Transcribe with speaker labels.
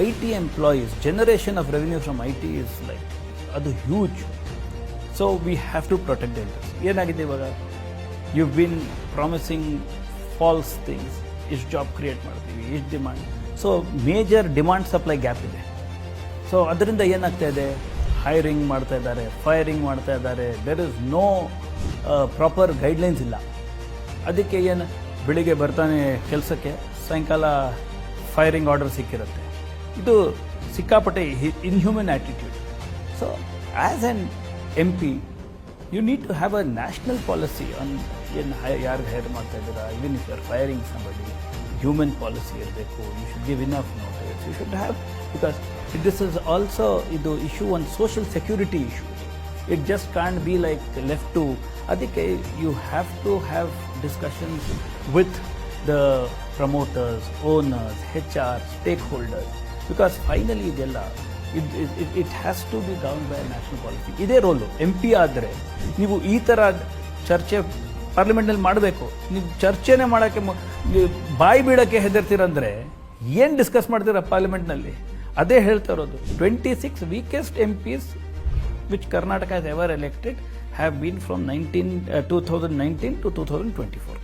Speaker 1: IT employees, generation of revenue from IT is like, ಅದು huge. So we have to protect the interest. ಏನಾಗಿದೆ ಇವಾಗ, you've been promising false things, ಇಷ್ಟು job create ಮಾಡ್ತೀವಿ, ಇಷ್ಟು demand. So major demand supply gap ಇದೆ. So ಅದರಿಂದ ಏನಾಗ್ತಾ ಇದೆ, ಹೈರಿಂಗ್ ಮಾಡ್ತಾ ಇದ್ದಾರೆ, ಫೈರಿಂಗ್ ಮಾಡ್ತಾ ಇದ್ದಾರೆ, there is no proper guidelines ಇಲ್ಲ. ಅದಕ್ಕೆ ಏನು, ಬೆಳಿಗ್ಗೆ ಬರ್ತಾನೆ ಕೆಲಸಕ್ಕೆ, ಸಾಯಂಕಾಲ ಫೈರಿಂಗ್ ಆರ್ಡರ್ ಸಿಕ್ಕಿರುತ್ತೆ. ಇದು ಸಿಕ್ಕಾಪಟ್ಟೆ inhuman attitude. So as an MP, you need to have a national policy on ಯಾರಿಗೆ ಹೈರ್ ಮಾಡ್ತಾ ಇದ್ದೀರಾ, even if you are firing somebody, human policy ಇರಬೇಕು. You should give enough notice. You should have, because this is also ಇದು issue on social security issue. It just can't be like left to, ಅದಕ್ಕೆ you have to have discussions with the promoters, owners, HR, stakeholders, because finally ಇದೆಲ್ಲ it has to be governed by a national policy. ಇದೇ roll. MP ಆದರೆ ನೀವು ಈ ಥರ ಚರ್ಚೆ ಪಾರ್ಲಿಮೆಂಟ್ನಲ್ಲಿ ಮಾಡಬೇಕು. ನೀವು ಚರ್ಚೆನೇ ಮಾಡೋಕ್ಕೆ ಬಾಯಿ ಬೀಳೋಕ್ಕೆ ಹೆದರ್ತೀರಂದರೆ ಏನು ಡಿಸ್ಕಸ್ ಮಾಡ್ತೀರಾ ಪಾರ್ಲಿಮೆಂಟ್ನಲ್ಲಿ? ಅದೇ ಹೇಳ್ತಾ ಇರೋದು. 26 weakest MPs which Karnataka has ever elected have been from 2019 to 2024.